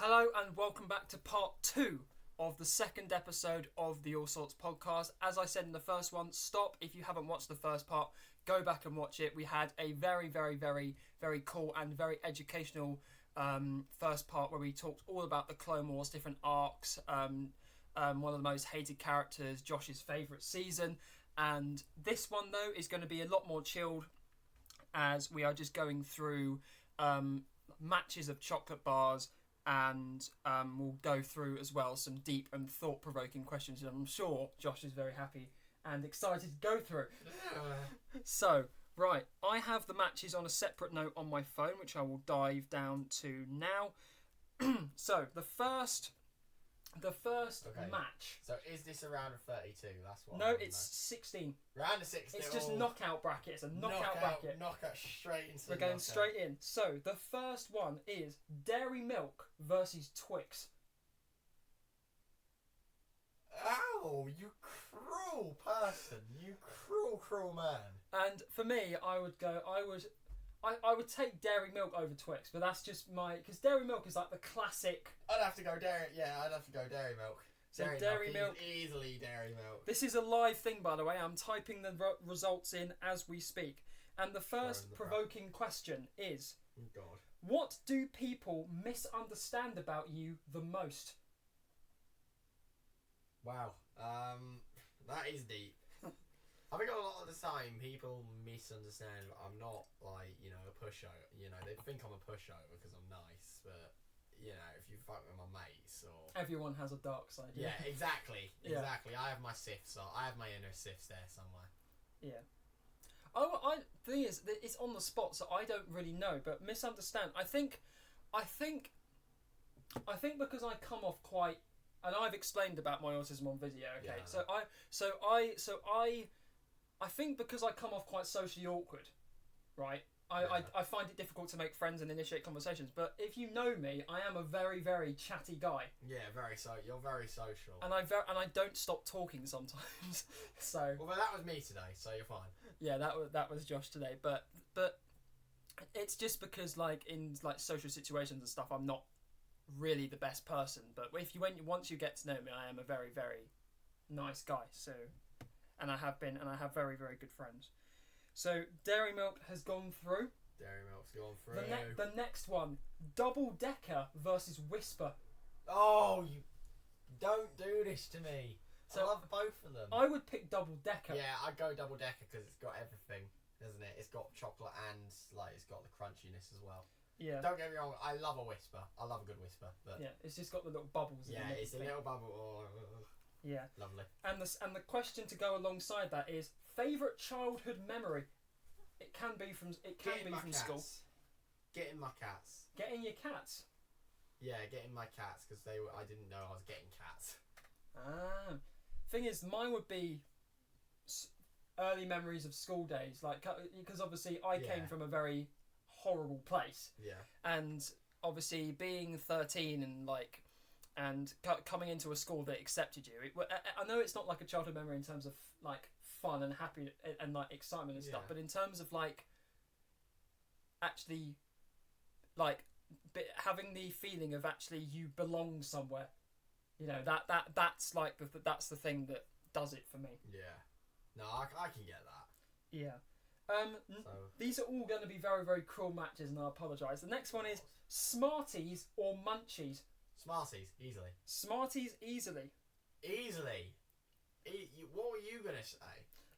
Hello and welcome back to part 2 of the second episode of the All Sorts podcast. As I said in the first one, stop if you haven't watched the first part, go back and watch it. We had a very cool and very educational first part where we talked all about the Clone Wars, different arcs, one of the most hated characters, Josh's favourite season. And this one though is going to be a lot more chilled as we are just going through matches of chocolate bars. And we'll go through as well some deep and thought-provoking questions that I'm sure Josh is very happy and excited to go through. So, right, I have the matches on a separate note on my phone, which I will dive down to now. So, the first match. So is this a round of 32? That's what. No, it's 16. Round of 16. It's just knockout bracket. It's a knockout bracket. Knockout straight into. We're going straight in. So the first one is Dairy Milk versus Twix. Ow! You cruel person! You cruel man! And for me, I would take Dairy Milk over Twix, but that's just because Dairy Milk is like the classic. I'd have to go Dairy Milk. So Dairy Milk, easily Dairy Milk. This is a live thing, by the way. I'm typing the results in as we speak. And the first provoking question is: oh God. What do people misunderstand about you the most? Wow. That is deep. I think a lot of the time people misunderstand I'm not like, a pushover. They think I'm a pushover because I'm nice, but if you fuck with my mates or everyone has a dark side. Yeah, exactly. Yeah. Exactly. I have my Siths, I have my inner Siths there somewhere. Yeah. The thing is, it's on the spot, so I don't really know. But misunderstand. I think because I come off quite, and I've explained about my autism on video. Okay, yeah. I think because I come off quite socially awkward, right? I find it difficult to make friends and initiate conversations. But if you know me, I am a very chatty guy. Yeah, you're very social. And I don't stop talking sometimes. So. Well, that was me today, so you're fine. Yeah, that was Josh today. But it's just because in social situations and stuff, I'm not really the best person. But once you get to know me, I am a very nice guy. So. And I have very good friends. So Dairy Milk has gone through. Dairy Milk's gone through. The next one, Double Decker versus Whisper. Oh, you don't do this to me. So I love both of them. I would pick Double Decker. Yeah, I'd go Double Decker because it's got everything, doesn't it? It's got chocolate and it's got the crunchiness as well. Yeah. Don't get me wrong, I love a Whisper. I love a good Whisper, but yeah, it's just got the little bubbles. Yeah, it's a little bubble. Oh. Yeah. Lovely. And the question to go alongside that is favourite childhood memory. It can be from school. Getting my cats. Getting your cats. Yeah, getting my cats because I didn't know I was getting cats. Thing is, mine would be early memories of school days, because obviously I came from a very horrible place. Yeah. And obviously being 13 and coming into a school that accepted you. I know it's not like a childhood memory in terms of fun and happy and excitement and stuff, but in terms of actually having the feeling of actually you belong somewhere, that's that's the thing that does it for me. Yeah, no, I can get that. Yeah. These are all going to be very cruel matches, and I apologise. The next one is Smarties or Munchies. Smarties, easily. Smarties, easily. Easily? What were you going to say?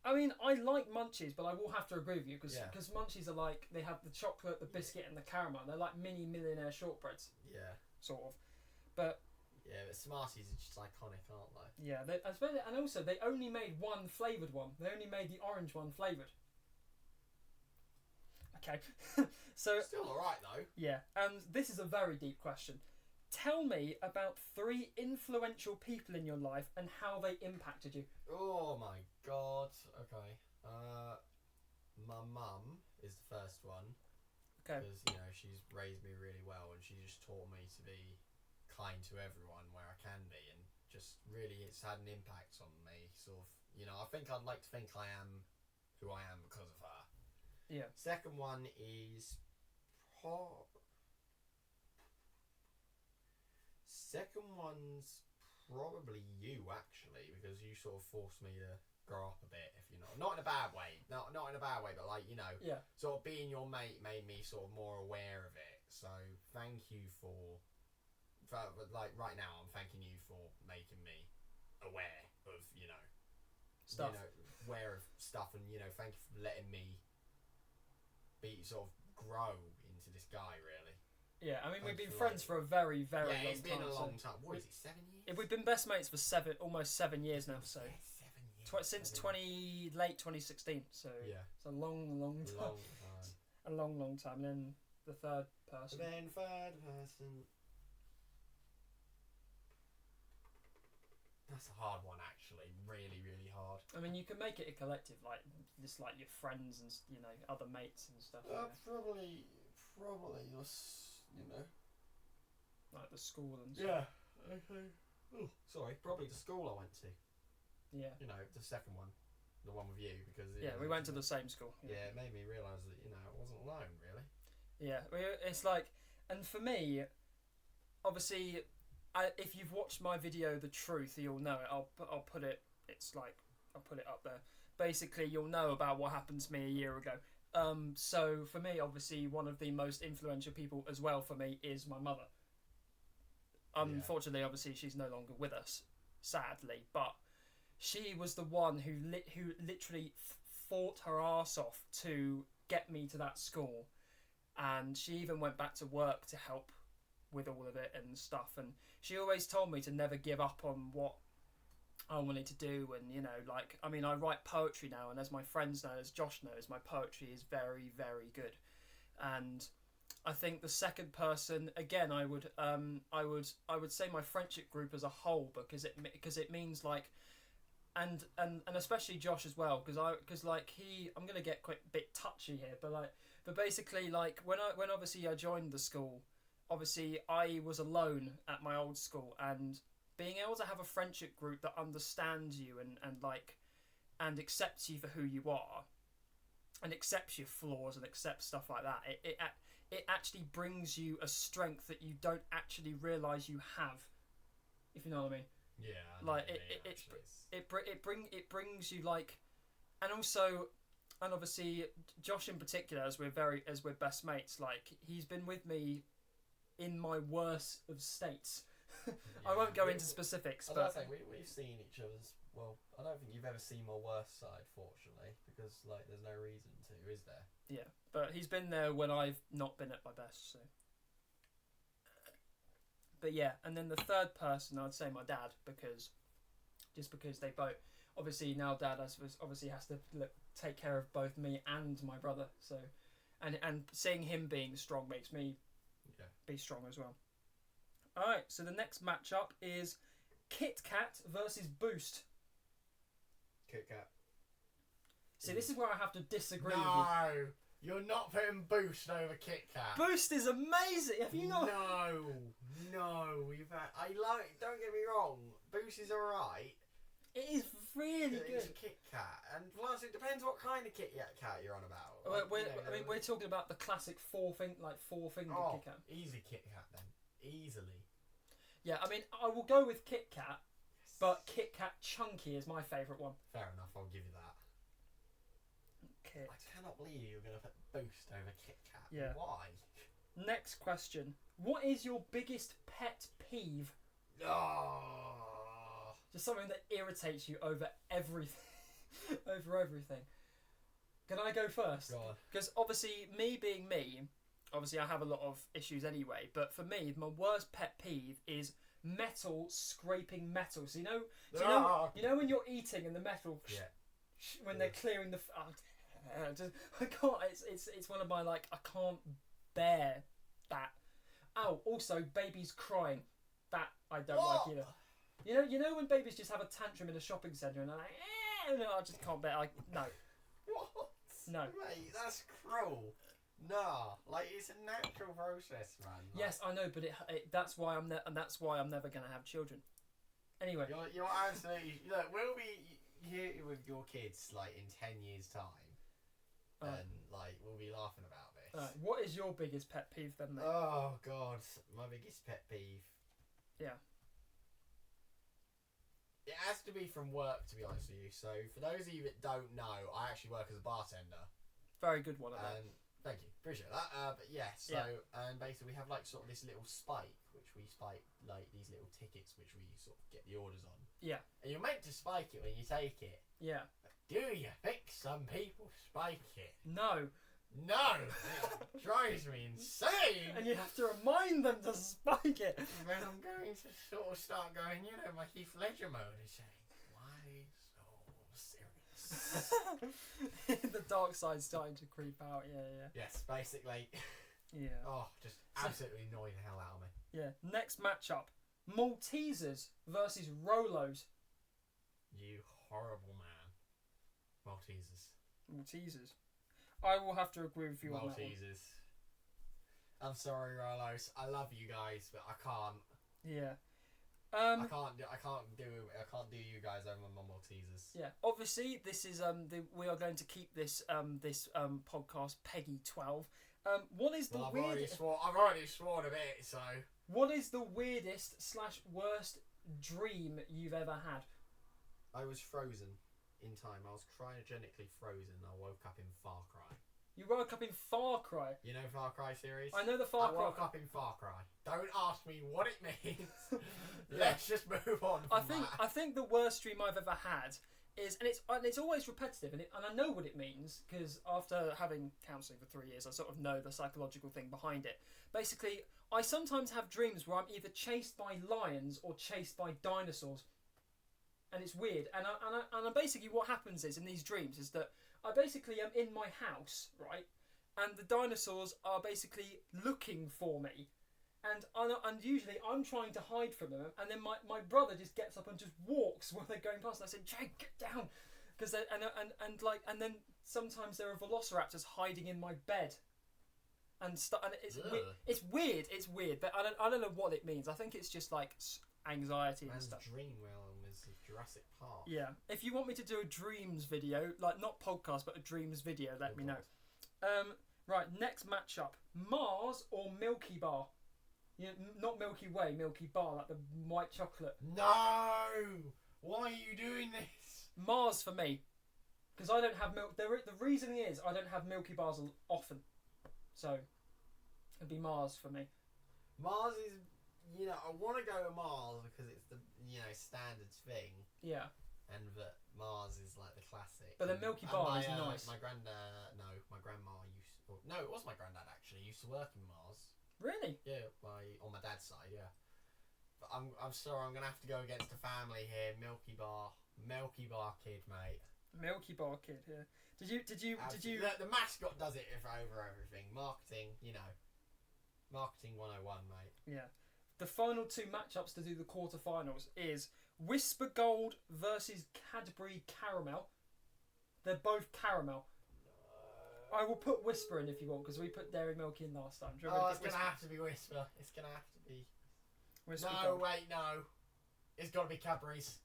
I mean, I like Munchies, but I will have to agree with you, because Munchies are they have the chocolate, the biscuit and the caramel. They're like mini millionaire shortbreads. Yeah. Sort of. But... yeah, but Smarties are just iconic, aren't they? Yeah, and also they only made one flavoured one. They only made the orange one flavoured. Okay. So... still alright, though. Yeah, and this is a very deep question. Tell me about 3 influential people in your life and how they impacted you. Oh my God. Okay. My mum is the first one. Okay. Because, she's raised me really well and she just taught me to be kind to everyone where I can be, and just really it's had an impact on me. Sort of, I think I'd like to think I am who I am because of her. Yeah. Second one is Second one's probably you, actually, because you sort of forced me to grow up a bit, if you know. Not in a bad way. Not in a bad way, but, like, you know, sort of being your mate made me sort of more aware of it. So thank you for like, right now, I'm thanking you for making me aware of, you know, stuff. You know, aware of stuff, and, you know, thank you for letting me be sort of grow into this guy, really. Yeah, I mean, we've been friends for a very, very long time. Yeah, it's been a long time. What is it, 7 years? We've been best mates for almost 7 years now, so... Yeah, 7 years. Since late 2016, so it's a long time. A long time. And then the third person. That's a hard one, actually. Really, really hard. I mean, you can make it a collective, like just like your friends and, you know, other mates and stuff. Probably, you know, like the school and stuff. Yeah. Okay. Oh, sorry. Probably the school I went to. Yeah. You know, the second one, the one with you, because we went to the same school. Yeah, it made me realise that, you know, I wasn't alone, really. Yeah, it's like, and for me, obviously, if you've watched my video, The Truth, you'll know it. I'll put it. It's like I'll put it up there. Basically, you'll know about what happened to me a year ago. So for me, obviously, one of the most influential people as well for me is my mother. Unfortunately, obviously, she's no longer with us, sadly. But she was the one who literally fought her arse off to get me to that school, and she even went back to work to help with all of it and stuff. And she always told me to never give up on what I wanted to do. And, you know, like, I mean, I write poetry now, and as my friends know, as Josh knows, my poetry is very, very good. And I think the second person, again, I would say my friendship group as a whole, because it means, like, and especially Josh as well, because like I'm gonna get quite a bit touchy here, but basically, like, when obviously I joined the school, obviously I was alone at my old school, and being able to have a friendship group that understands you and accepts you for who you are, and accepts your flaws and accepts stuff like that, it actually brings you a strength that you don't actually realise you have, if you know what I mean. Yeah. Like it brings you, like, and obviously Josh in particular, as we're best mates, like, he's been with me in my worst of states. Yeah. I won't go into specifics, but I think we've seen each other's. Well, I don't think you've ever seen my worst side, fortunately, because, like, there's no reason to, is there? Yeah, but he's been there when I've not been at my best, so. But yeah, and then the third person, I'd say my dad, because they both, obviously now Dad has to take care of both me and my brother, so, and seeing him being strong makes me be strong as well. All right, so the next matchup is Kit Kat versus Boost. Kit Kat. See, this is where I have to disagree with you. No, you're not putting Boost over Kit Kat. Boost is amazing. Have you not? No. I like. Don't get me wrong. Boost is alright. It is really good. It's a Kit Kat, and plus it depends what kind of Kit Kat you're on about. We're talking about the classic four finger Kit Kat. Easy Kit Kat then. Easily. Yeah, I mean, I will go with Kit Kat, but Kit Kat Chunky is my favourite one. Fair enough, I'll give you that. Kit. I cannot believe you're going to put Boost over Kit Kat. Yeah. Why? Next question. What is your biggest pet peeve? Oh. Just something that irritates you over everything. Over everything. Can I go first? Go on. Because obviously, me being me, obviously I have a lot of issues anyway, but for me, my worst pet peeve is metal scraping metal. So you know when you're eating and the metal, when they're clearing the, I can't. It's one of my, like, I can't bear that. Oh, also babies crying, that I don't like either. You know when babies just have a tantrum in a shopping centre and they're like, no, I just can't bear. No. What? No. Mate, that's cruel. Nah, like, it's a natural process, man. Like, yes, I know, but that's why I'm never gonna have children. Anyway, you're absolutely. Look, we'll be here with your kids, like, in 10 years' time, and like, we'll be laughing about this. What is your biggest pet peeve then, mate? Oh God, my biggest pet peeve. Yeah. It has to be from work, to be honest with you. So, for those of you that don't know, I actually work as a bartender. Very good one at that. Thank you, appreciate that. But yeah, so and basically we have like sort of this little spike, which we spike like these little tickets, which we sort of get the orders on. Yeah. And you're meant to spike it when you take it. Yeah. But do you think some people spike it? No. No, it drives me insane. And you have to remind them to spike it. Then I'm going to sort of start going, you know, my Heath Ledger mode is saying, why so serious? The dark side's starting to creep out. Yeah. Yes, basically. Yeah. Oh, just absolutely annoying the hell out of me. Yeah. Next matchup: Maltesers versus Rolos. You horrible man. Maltesers. I will have to agree with you on that one. Maltesers. I'm sorry, Rolos. I love you guys, but I can't. Yeah. I can't do you guys over my Maltesers. Yeah. Obviously, this is we are going to keep this podcast Peggy 12. What is the weirdest? I've already sworn a bit. So. What is the weirdest / worst dream you've ever had? I was frozen in time. I was cryogenically frozen. I woke up in Far Cry. You woke up in Far Cry? You know Far Cry series? I know the Far Cry. I woke up in Far Cry. Don't ask me what it means. Let's just move on from I think the worst dream I've ever had is, and it's always repetitive, and I know what it means, because after having counselling for 3 years, I sort of know the psychological thing behind it. Basically, I sometimes have dreams where I'm either chased by lions or chased by dinosaurs. And it's weird, and basically what happens is in these dreams is that I basically am in my house, right, and the dinosaurs are basically looking for me, and usually I'm trying to hide from them, and then my brother just gets up and just walks when they're going past, and I say, Jake, get down, because and then sometimes there are velociraptors hiding in my bed, and it's weird, but I don't know what it means. I think it's just like anxiety and stuff. Dream realm is Jurassic Park. Yeah. If you want me to do a dreams video, like not podcast, but a dreams video, let me know. Right, next matchup: Mars or Milky Bar. Yeah, not Milky Way, Milky Bar, like the white chocolate. No! Why are you doing this? Mars for me, because I don't have milk. The reasoning is I don't have Milky Bars often, so it'd be Mars for me. Mars is. You know, I want to go to Mars because it's the standards thing. Yeah. And that Mars is like the classic. But the Milky Bar is nice. My grandma it was my granddad actually used to work in Mars. Really? Yeah, on my dad's side, yeah. But I'm sorry, I'm gonna have to go against the family here. Milky Bar kid, mate. Milky Bar kid, yeah. Did you? The mascot does it over everything. Marketing, Marketing 101, mate. Yeah. The final two matchups to do the quarterfinals is Whisper Gold versus Cadbury Caramel. They're both caramel. I will put Whisper in if you want, because we put Dairy Milk in last time. It's going to have to be Whisper. It's going to have to be... Whisper Gold. Wait, no. It's got to be Cadbury's.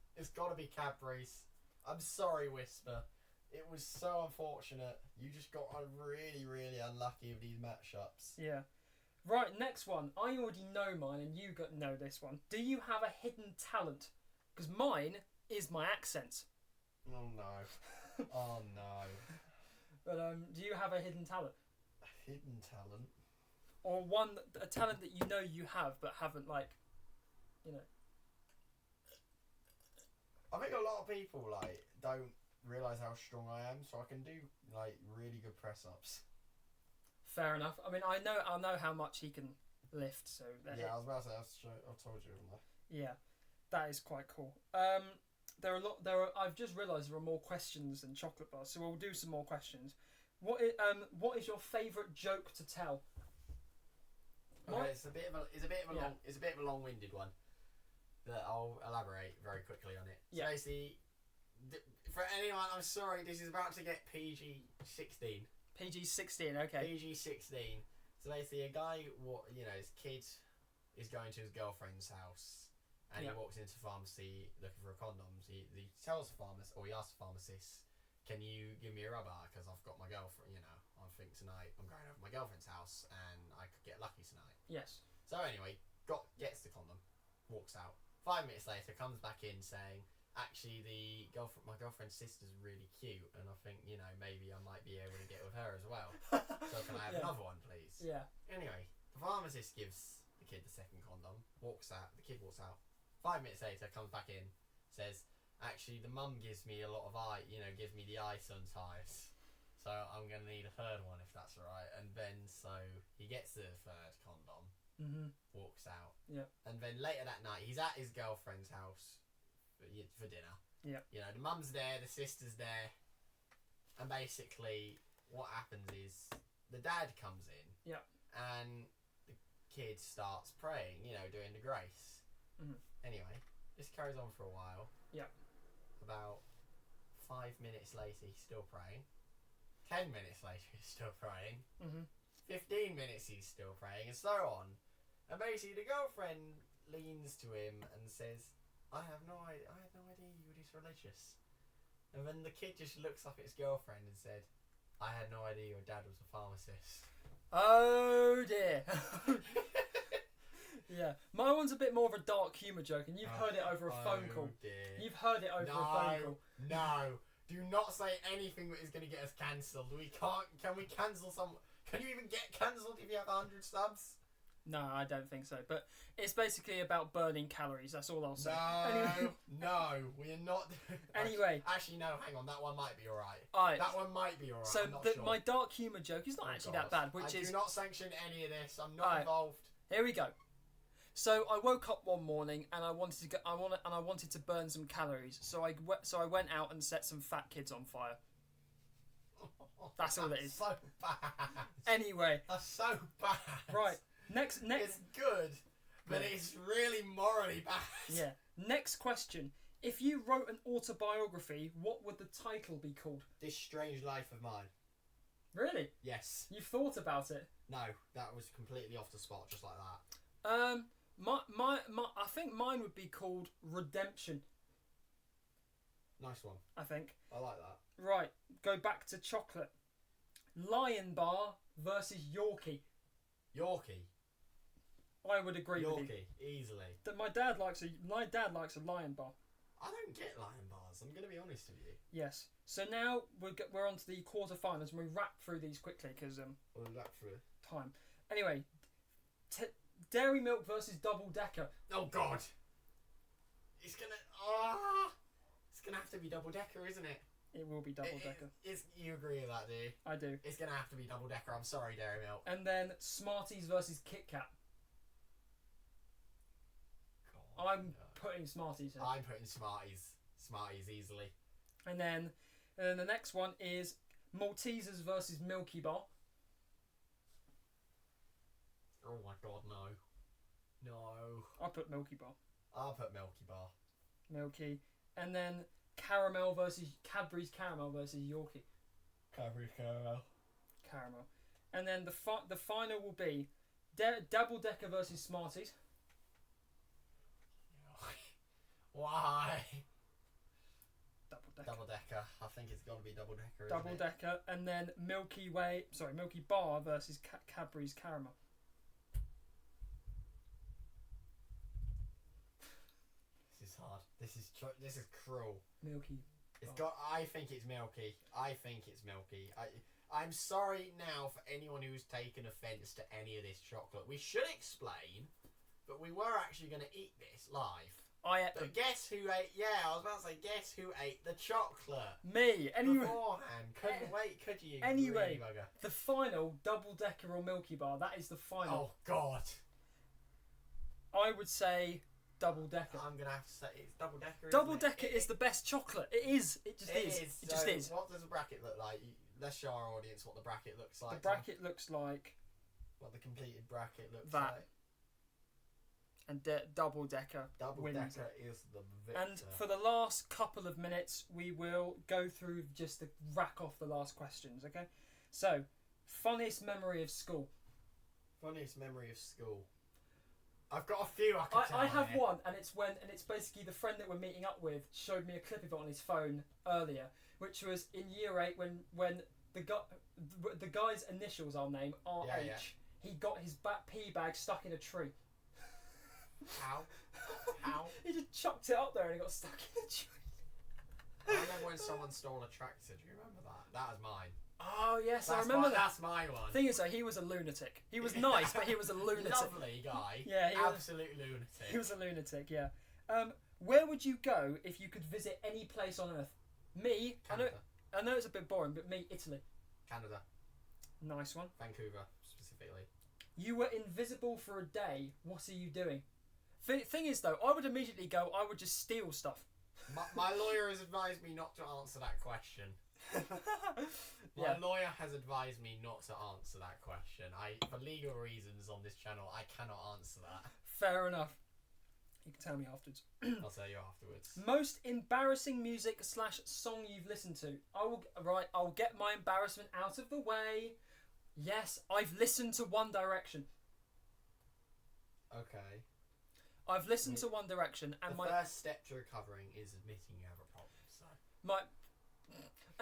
I'm sorry, Whisper. It was so unfortunate. You just got really, really unlucky with these matchups. Yeah. Right, next one. I already know mine, and you know this one. Do you have a hidden talent? Because mine is my accents. Oh no. Oh no. But do you have a hidden talent? A hidden talent? Or a talent that you know you have, but haven't, I think a lot of people don't realise how strong I am, so I can do really good press ups. Fair enough. I mean, I know how much he can lift. So yeah, I was about to say. I've told you, haven't I? Yeah, that is quite cool. I've just realised there are more questions than chocolate bars, so we'll do some more questions. What is your favourite joke to tell? Okay, it's a bit of a long-winded one, but I'll elaborate very quickly on it. Yeah. So basically, for anyone, I'm sorry, this is about to get PG-16. PG-16, okay. PG-16. So basically, a guy, his kid is going to his girlfriend's house, and he walks into the pharmacy looking for condoms. He tells the pharmacist, or he asks the pharmacist, "Can you give me a rubber? Because I've got my girlfriend. I think tonight I'm going over to my girlfriend's house, and I could get lucky tonight." Yes. So anyway, gets the condom, walks walks out. 5 minutes later, comes back in saying, actually, my girlfriend's sister's really cute, and I think, maybe I might be able to get with her as well. So can I have another one, please? Yeah. Anyway, the pharmacist gives the kid the second condom, walks out, the kid walks out. 5 minutes later, comes back in, says, actually, the mum gives me a lot of gives me the eye sometimes. So I'm going to need a third one if that's alright. And then, so he gets the third condom, walks out. Yeah. And then later that night, he's at his girlfriend's house for dinner. Yeah. The mum's there, the sister's there. And basically, what happens is the dad comes in. Yeah. And the kid starts praying, doing the grace. Anyway, this carries on for a while. Yeah. About 5 minutes later, he's still praying. 10 minutes later, he's still praying. 15 minutes, he's still praying, and so on. And basically, the girlfriend leans to him and says, I had no idea you were this religious. And then the kid just looks up at his girlfriend and said, I had no idea your dad was a pharmacist. Oh dear. Yeah, my one's a bit more of a dark humour joke, and you've heard it over a phone call. Dear. You've heard it over a phone call. No. Do not say anything that is going to get us cancelled. We can't. Can we cancel some? Can you even get cancelled if you have 100 subs? No, I don't think so. But it's basically about burning calories. That's all I'll say. No, we are not. Anyway. Actually, no, hang on. That one might be alright. That one might be alright. So sure. My dark humour joke is not actually that bad. I do not sanction any of this. I'm not involved. Here we go. So I woke up one morning and I wanted to burn some calories. So I went out and set some fat kids on fire. That's all it is. So bad. Anyway. That's so bad. Right. Next. It's good, but it's really morally bad. Yeah. Next question. If you wrote an autobiography, what would the title be called? This Strange Life of Mine. Really? Yes. You've thought about it? No, that was completely off the spot, just like that. I think mine would be called Redemption. Nice one. I think. I like that. Right, go back to chocolate. Lion Bar versus Yorkie. Yorkie. I would agree with you. Yorkie, easily. My dad likes a Lion Bar. I don't get Lion Bars. I'm going to be honest with you. Yes. So now we're on to the quarterfinals, and we wrap through these quickly because we'll wrap through time. Anyway. Dairy Milk versus Double Decker. Oh God! It's gonna have to be Double Decker, isn't it? It will be Double Decker. You agree with that, do you? I do. It's gonna have to be Double Decker. I'm sorry, Dairy Milk. And then Smarties versus Kit Kat. I'm putting Smarties in. I'm putting Smarties. Smarties easily. And then the next one is Maltesers versus Milky Bar. Oh my God, no. No. I'll put Milky Bar. I'll put Milky Bar. Milky. And then Cadbury's Caramel versus Yorkie. Cadbury's Caramel. Caramel. And then the final will be Double Decker versus Smarties. Why? Double Decker. I think it's got to be Double Decker. Double Decker. And then Milky Bar versus Cadbury's Caramel. This is hard. This is cruel. Milky. I think it's Milky. I'm sorry now for anyone who's taken offence to any of this chocolate. We should explain, but we were actually going to eat this live. But guess who ate? Yeah, I was about to say, guess who ate the chocolate? Me. Anyway. Beforehand. Couldn't wait, could you? Anyway, really bugger. The final Double Decker or Milky Bar. That is the final. Oh God. I would say Double Decker. I'm gonna have to say it's Double Decker. Double Decker is the best chocolate. It is. It just is. What does the bracket look like? Let's show our audience what the bracket looks like. The bracket looks like. What the completed bracket looks that. like. And Double Decker wins. Double Decker is the victor. And for the last couple of minutes, we will go through just to rack off the last questions. Okay. So, funniest memory of school. Funniest memory of school. I've got a few I can tell. I have one, and it's basically the friend that we're meeting up with showed me a clip of it on his phone earlier, which was in year 8 when the guy's initials I'll name RH. Yeah. He got his pee bag stuck in a tree. How? chucked it up there and it got stuck in the tree. I remember when someone stole a tractor. Do you remember that? That was mine. Oh yes, I remember that. That's my one. Thing is, though, he was a lunatic. He was nice, but he was a lunatic. Lovely guy. Yeah, absolute lunatic. He was a lunatic. Yeah. Where would you go if you could visit any place on Earth? Me, Canada. I know it's a bit boring, but me, Italy. Canada. Nice one. Vancouver, specifically. You were invisible for a day. What are you doing? Thing is, though, I would immediately go. I would just steal stuff. My lawyer has advised me not to answer that question. My lawyer has advised me not to answer that question. For legal reasons on this channel, I cannot answer that. Fair enough. You can tell me afterwards. I'll tell you afterwards. Most embarrassing music / song you've listened to. I'll get my embarrassment out of the way. Yes, I've listened to One Direction. Okay. I've listened to One Direction, and the first step to recovering is admitting you have a problem. So.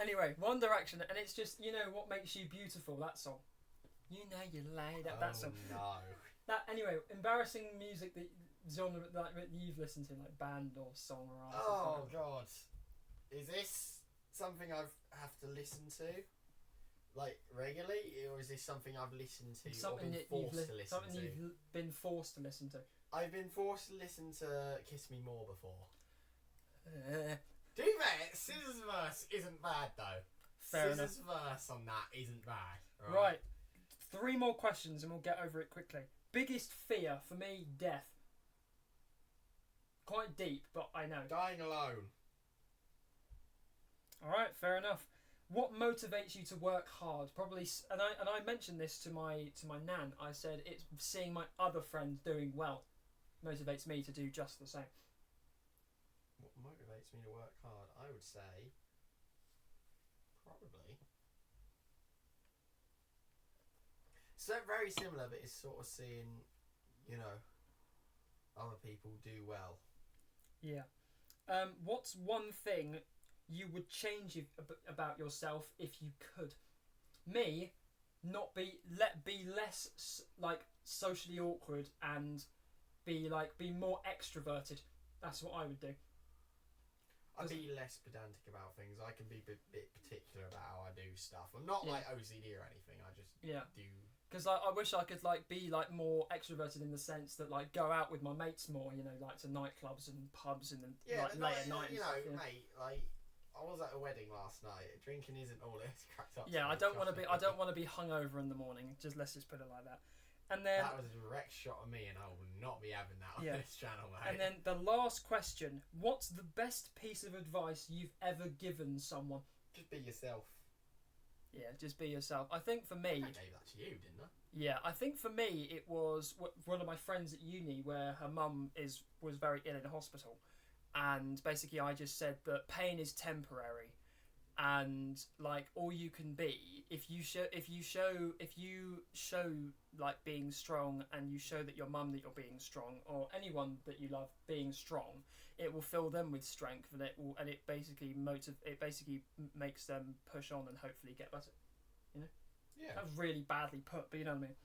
Anyway, One Direction, and it's just, you know, what makes you beautiful, that song. You know you light up, that song. No. Anyway, embarrassing music that genre that you've listened to, like band or song or artist. Oh God, is this something I have to listen to, like regularly, or is this something I've listened to something or been forced to listen something to? you've been forced to listen to. I've been forced to listen to "Kiss Me More" before. Do that. Scissors verse isn't bad though. Fair enough. Scissors verse on that isn't bad. Right. 3 more questions and we'll get over it quickly. Biggest fear for me, death. Quite deep, but I know. Dying alone. Alright, fair enough. What motivates you to work hard? Probably, and I mentioned this to my nan. I said it's seeing my other friends doing well motivates me to do just the same. What motivates me to work hard? I would say probably. So very similar, but it's sort of seeing, you know, other people do well. Yeah. What's one thing you would change about yourself if you could? Me, be less like socially awkward and be more extroverted. That's what I would do. I'd be less pedantic about things. I can be a bit particular about how I do stuff. I'm not like OCD or anything. I just do. Because I wish I could be more extroverted in the sense that go out with my mates more. You know, to nightclubs and pubs and late at night. You know, mate. I was at a wedding last night. Drinking isn't all it's cracked up. Yeah, I don't want to be hungover in the morning. Let's just put it like that. And then that was a direct shot of me, and I will not be having that on this channel, mate. And then the last question: what's the best piece of advice you've ever given someone? Just be yourself. Yeah, just be yourself. I think for me, I gave that to you, didn't I? Yeah, I think for me it was one of my friends at uni where her mum was very ill in a hospital, and basically I just said that pain is temporary, and all you can be if you show being strong, and you show that your mum that you're being strong, or anyone that you love being strong, it will fill them with strength, and it basically makes them push on and hopefully get better. You know. Yeah. That was really badly put, but you know what I mean.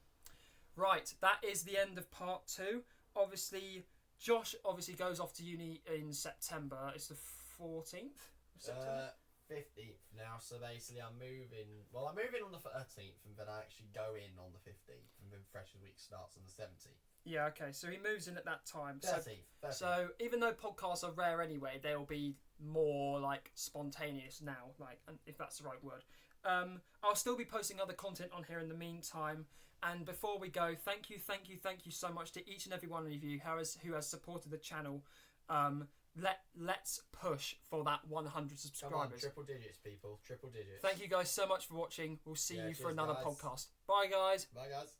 Right, that is the end of part 2. Obviously, Josh goes off to uni in September. It's the 14th of September? 15th now, so basically I'm moving on the 13th, and then I actually go in on the 15th, and then Freshers Week starts on the 17th. Yeah, okay, so he moves in at that time. 13th. So even though podcasts are rare anyway, they'll be more spontaneous now, if that's the right word. I'll still be posting other content on here in the meantime. And before we go, thank you so much to each and every one of you who has supported the channel. Let's push for that 100 subscribers. Come on, triple digits, people. Triple digits. Thank you guys so much for watching. We'll see you for cheers, another guys. podcast. Bye, guys. Bye, guys.